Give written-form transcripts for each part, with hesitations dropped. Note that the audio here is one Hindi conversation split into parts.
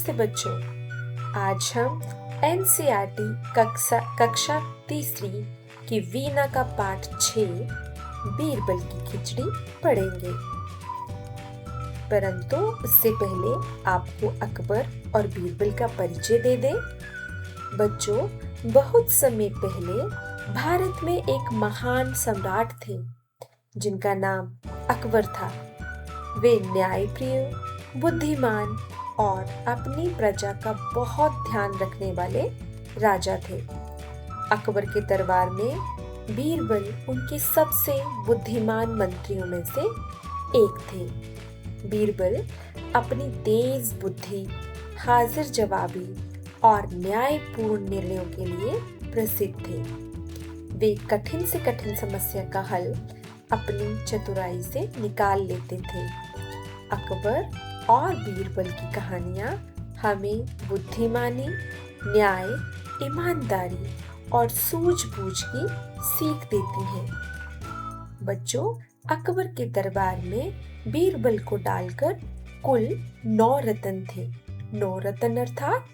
नमस्ते बच्चों। आज हम एनसीईआरटी कक्षा तीसरी की वीणा का पाठ 6 बीरबल की खिचड़ी पढ़ेंगे। परंतु उससे पहले आपको अकबर और बीरबल का परिचय दे दें। बच्चों, बहुत समय पहले भारत में एक महान सम्राट थे जिनका नाम अकबर था। वे न्यायप्रिय, बुद्धिमान और अपनी प्रजा का बहुत ध्यान रखने वाले राजा थे। अकबर के दरबार में बीरबल उनके सबसे बुद्धिमान मंत्रियों में से एक थे। बीरबल अपनी तेज बुद्धि, हाजिर जवाबी और न्यायपूर्ण निर्णयों के लिए प्रसिद्ध थे। वे कठिन से कठिन समस्या का हल अपनी चतुराई से निकाल लेते थे। अकबर और बीरबल की कहानियां हमें बुद्धिमानी, न्याय, ईमानदारी और सूझबूझ की सीख देती हैं। बच्चों, अकबर के दरबार में बीरबल को डालकर कुल 9 रत्न थे। 9 रत्न अर्थात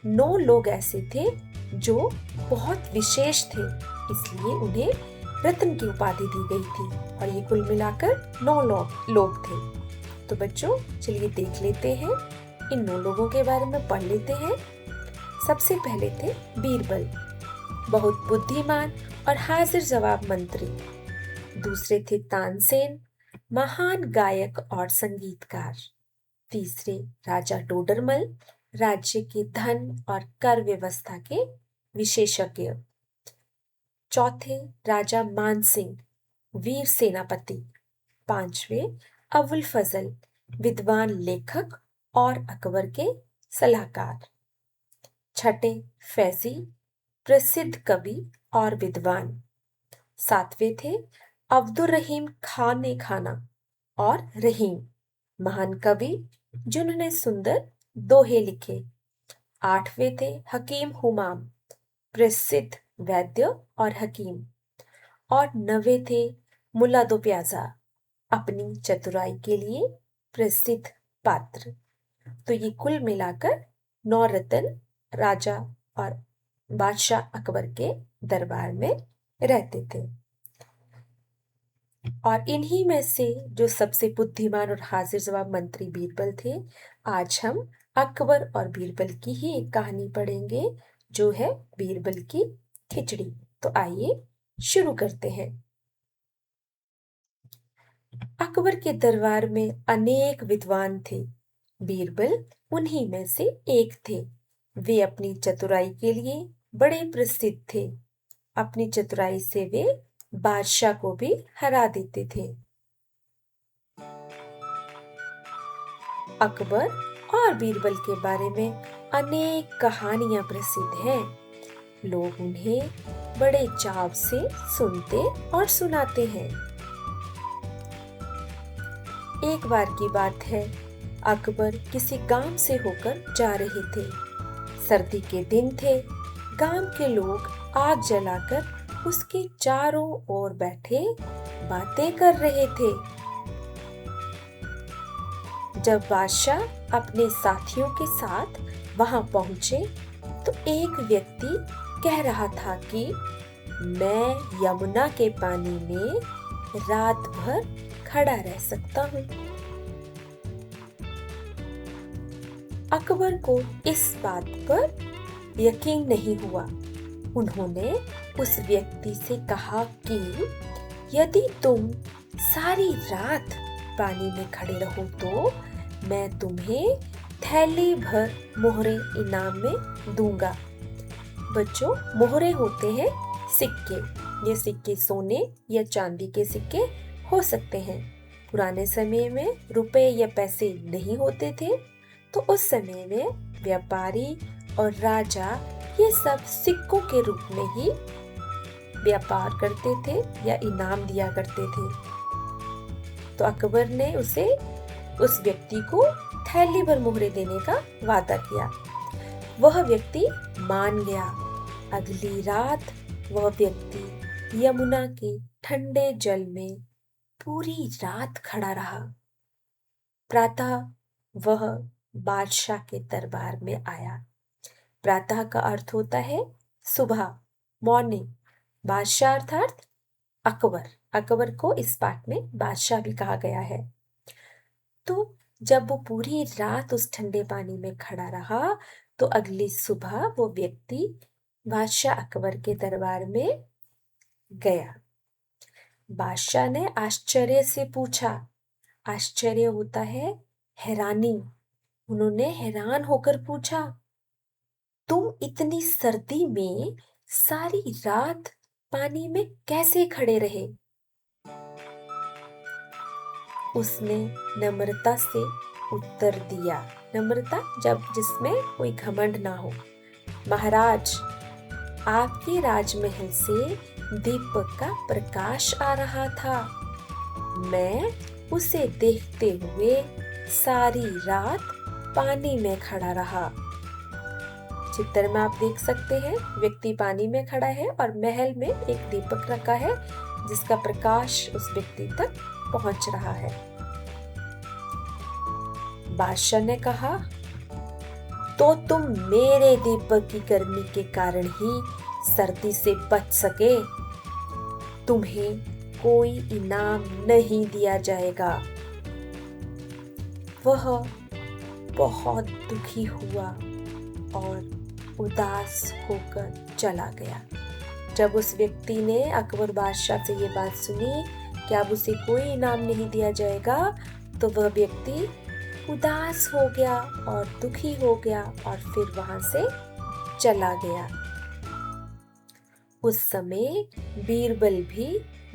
9 लोग ऐसे थे जो बहुत विशेष थे, इसलिए उन्हें रत्न की उपाधि दी गई थी और ये कुल मिलाकर 9 लोग थे। तो बच्चों, चलिए देख लेते हैं, इन 9 लोगों के बारे में पढ़ लेते हैं। सबसे पहले थे बीरबल, बहुत बुद्धिमान और हाजिर जवाब मंत्री। दूसरे थे तानसेन, महान गायक और संगीतकार। तीसरे राजा टोडरमल, राज्य के धन और कर व्यवस्था के विशेषज्ञ। चौथे राजा मानसिंह, वीर सेनापति। पांचवें अबुल फजल, विद्वान लेखक और अकबर के सलाहकार। छठे फैजी, प्रसिद्ध कवि और विद्वान। सातवें थे अब्दुर रहीम खान ए खाना और रहीम, महान कवि जिन्होंने सुंदर दोहे लिखे। आठवें थे हकीम हुमाम, प्रसिद्ध वैद्य और हकीम। और 9वें थे मुल्ला दो प्याजा, अपनी चतुराई के लिए प्रसिद्ध पात्र। तो ये कुल मिलाकर 9 रत्न राजा और बादशाह अकबर के दरबार में रहते थे। और इन्हीं में से जो सबसे बुद्धिमान और हाजिर जवाब मंत्री बीरबल थे, आज हम अकबर और बीरबल की ही एक कहानी पढ़ेंगे जो है बीरबल की खिचड़ी। तो आइए शुरू करते हैं। अकबर के दरबार में अनेक विद्वान थे। बीरबल उन्हीं में से एक थे। वे अपनी चतुराई के लिए बड़े प्रसिद्ध थे। अपनी चतुराई से वे बादशाह को भी हरा देते थे। अकबर और बीरबल के बारे में अनेक कहानियां प्रसिद्ध हैं। लोग उन्हें बड़े चाव से सुनते और सुनाते हैं। एक बार की बात है, अकबर किसी गांव से होकर जा रहे थे। सर्दी के दिन थे। गांव के लोग आग जलाकर उसके चारों ओर बैठे बातें कर रहे थे। जब बादशाह अपने साथियों के साथ वहां पहुंचे तो एक व्यक्ति कह रहा था कि मैं यमुना के पानी में रात भर खड़ा रह सकता हूँ। अकबर को इस बात पर यकीन नहीं हुआ। उन्होंने उस व्यक्ति से कहा कि यदि तुम सारी रात पानी में खड़े रहो तो मैं तुम्हें थैली भर मोहरे इनाम में दूंगा। बच्चों, मोहरे होते हैं सिक्के। ये सिक्के सोने या चांदी के सिक्के हो सकते हैं। पुराने समय में रुपए या पैसे नहीं होते थे, तो उस समय में व्यापारी और राजा ये सब सिक्कों के रूप में ही व्यापार करते थे या इनाम दिया करते थे। तो अकबर ने उस व्यक्ति को थैली भर मोहरे देने का वादा किया। वह व्यक्ति मान गया। अगली रात वह व्यक्ति यमुना के ठंडे जल में पूरी रात खड़ा रहा। प्रातः वह बादशाह के दरबार में आया। प्रातः का अर्थ होता है सुबह, मॉर्निंग। बादशाह अर्थात अकबर। अकबर को इस पाठ में बादशाह भी कहा गया है। तो जब वो पूरी रात उस ठंडे पानी में खड़ा रहा तो अगली सुबह वो व्यक्ति बादशाह अकबर के दरबार में गया। बादशाह ने आश्चर्य से पूछा। आश्चर्य होता है हैरानी। उन्होंने हैरान होकर पूछा, तुम इतनी सर्दी में सारी रात पानी में कैसे खड़े रहे? उसने नम्रता से उत्तर दिया। नम्रता जब जिसमें कोई घमंड ना हो। महाराज, आपके राजमहल से दीपक का प्रकाश आ रहा था। मैं उसे देखते हुए सारी रात पानी में खड़ा रहा। चित्र में आप देख सकते हैं व्यक्ति पानी में खड़ा है और महल में एक दीपक रखा है जिसका प्रकाश उस व्यक्ति तक पहुंच रहा है। बादशाह ने कहा, तो तुम मेरे दीपक की गर्मी के कारण ही सर्दी से बच सके। तुम्हें कोई इनाम नहीं दिया जाएगा। वह बहुत दुखी हुआ और उदास होकर चला गया। जब उस व्यक्ति ने अकबर बादशाह से ये बात सुनी कि अब उसे कोई इनाम नहीं दिया जाएगा, तो वह व्यक्ति उदास हो गया और दुखी हो गया और फिर वहां से चला गया। उस समय बीरबल भी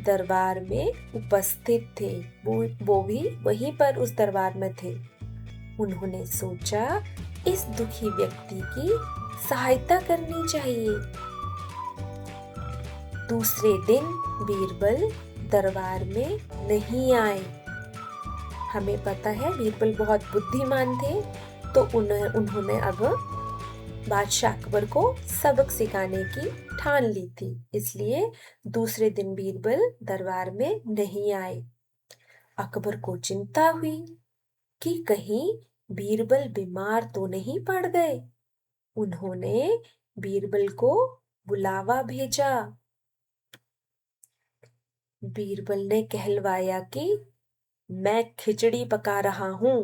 दरबार में उपस्थित थे। वो भी वहीं पर उस दरबार में थे। उन्होंने सोचा इस दुखी व्यक्ति की सहायता करनी चाहिए। दूसरे दिन बीरबल दरबार में नहीं आए। हमें पता है बीरबल बहुत बुद्धिमान थे, तो उन्होंने अब बादशाह अकबर को सबक सिखाने की ठान ली थी। इसलिए दूसरे दिन बीरबल दरबार में नहीं आए। अकबर को चिंता हुई कि कहीं बीरबल बीमार तो नहीं पड़ गए। उन्होंने बीरबल को बुलावा भेजा। बीरबल ने कहलवाया कि मैं खिचड़ी पका रहा हूं,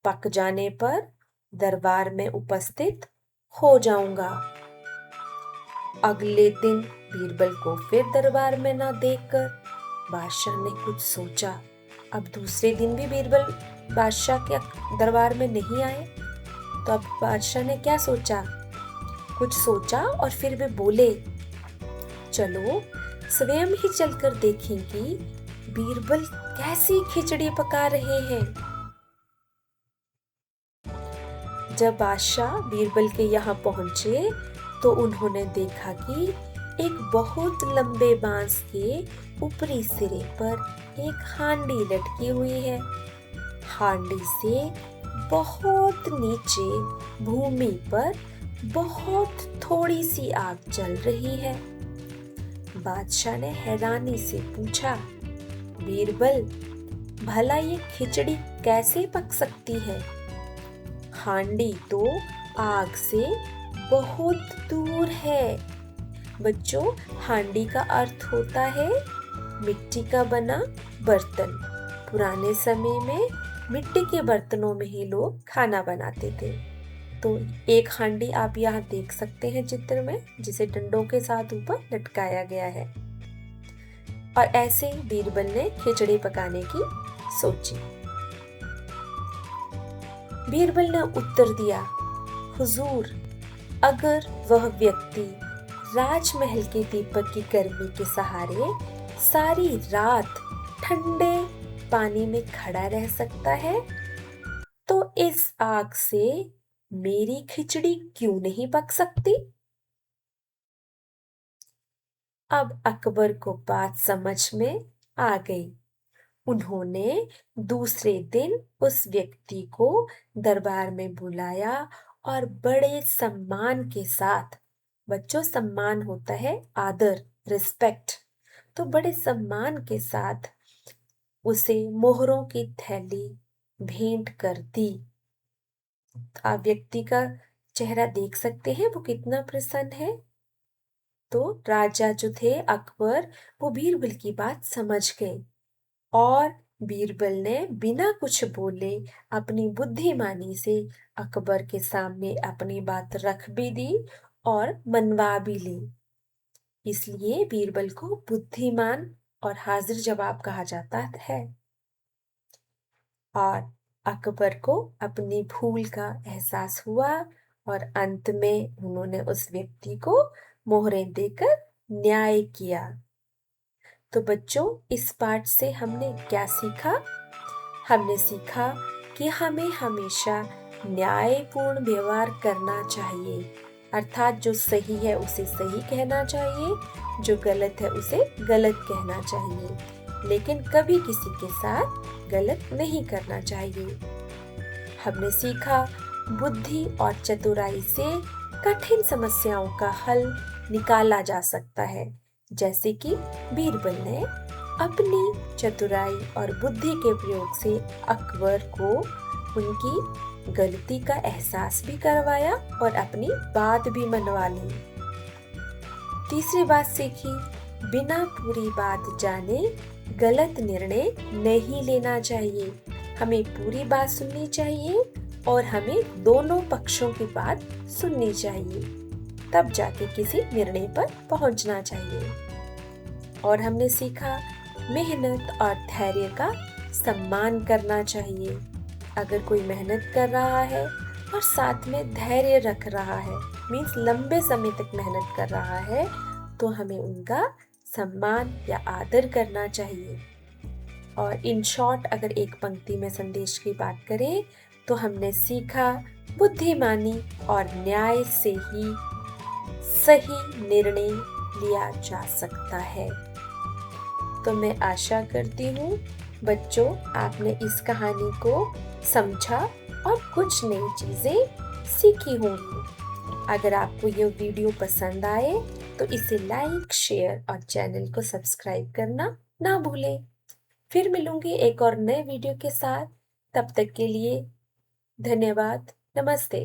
पक जाने पर दरबार में उपस्थित हो जाऊंगा। अगले दिन बीरबल को फिर दरबार में ना देखकर बादशाह ने कुछ सोचा। अब दूसरे दिन भी बीरबल बादशाह के दरबार में नहीं आए, तो अब बादशाह ने क्या सोचा? कुछ सोचा और फिर वे बोले, चलो स्वयं ही चलकर देखें कि बीरबल कैसी खिचड़ी पका रहे हैं। जब बादशाह बीरबल के यहाँ पहुंचे तो उन्होंने देखा कि एक बहुत लंबे बांस के ऊपरी सिरे पर एक हांडी लटकी हुई है। हांडी से बहुत नीचे भूमि पर बहुत थोड़ी सी आग जल रही है। बादशाह ने हैरानी से पूछा, बीरबल, भला ये खिचड़ी कैसे पक सकती है? हांडी तो आग से बहुत दूर है। बच्चों, हांडी का अर्थ होता है मिट्टी का बना बर्तन। पुराने समय में मिट्टी के बर्तनों में ही लोग खाना बनाते थे। तो एक हांडी आप यहाँ देख सकते हैं चित्र में, जिसे डंडों के साथ ऊपर लटकाया गया है। और ऐसे बीरबल ने खिचड़ी पकाने की सोची। बीरबल ने उत्तर दिया, हुजूर, अगर वह व्यक्ति राजमहल के दीपक की गर्मी के सहारे सारी रात ठंडे पानी में खड़ा रह सकता है, तो इस आग से मेरी खिचड़ी क्यों नहीं पक सकती? अब अकबर को बात समझ में आ गई। उन्होंने दूसरे दिन उस व्यक्ति को दरबार में बुलाया और बड़े सम्मान के साथ, बच्चों सम्मान होता है आदर, रिस्पेक्ट, तो बड़े सम्मान के साथ उसे मोहरों की थैली भेंट कर दी। आप व्यक्ति का चेहरा देख सकते हैं वो कितना प्रसन्न है। तो राजा जो थे अकबर, वो बीरबल की बात समझ गए और बीरबल ने बिना कुछ बोले अपनी बुद्धिमानी से अकबर के सामने अपनी बात रख भी दी और मनवा भी ली। इसलिए बीरबल को बुद्धिमान और हाजिर जवाब कहा जाता है। और अकबर को अपनी भूल का एहसास हुआ और अंत में उन्होंने उस व्यक्ति को मोहरें देकर न्याय किया। तो बच्चों, इस पाठ से हमने क्या सीखा? हमने सीखा कि हमें हमेशा न्यायपूर्ण व्यवहार करना चाहिए, अर्थात जो सही है उसे सही कहना चाहिए, जो गलत है उसे गलत कहना चाहिए, लेकिन कभी किसी के साथ गलत नहीं करना चाहिए। हमने सीखा बुद्धि और चतुराई से कठिन समस्याओं का हल निकाला जा सकता है, जैसे कि बीरबल ने अपनी चतुराई और बुद्धि के प्रयोग से अकबर को उनकी गलती का एहसास भी करवाया और अपनी बात भी मनवा ली। तीसरी बात सीखी, बिना पूरी बात जाने गलत निर्णय नहीं लेना चाहिए। हमें पूरी बात सुननी चाहिए और हमें दोनों पक्षों की बात सुननी चाहिए, तब जाके किसी निर्णय पर पहुंचना चाहिए। और हमने सीखा मेहनत और धैर्य का सम्मान करना चाहिए। अगर कोई मेहनत कर रहा है और साथ में धैर्य रख रहा है, मीन्स लंबे समय तक मेहनत कर रहा है, तो हमें उनका सम्मान या आदर करना चाहिए। और इन शॉर्ट अगर एक पंक्ति में संदेश की बात करें तो हमने सीखा बुद्धिमानी और न्याय से ही सही निर्णय लिया जा सकता है। तो मैं आशा करती हूँ बच्चों आपने इस कहानी को समझा और कुछ नई चीजें सीखी होंगी। अगर आपको ये वीडियो पसंद आए तो इसे लाइक, शेयर और चैनल को सब्सक्राइब करना ना भूलें। फिर मिलूंगी एक और नए वीडियो के साथ। तब तक के लिए धन्यवाद। नमस्ते।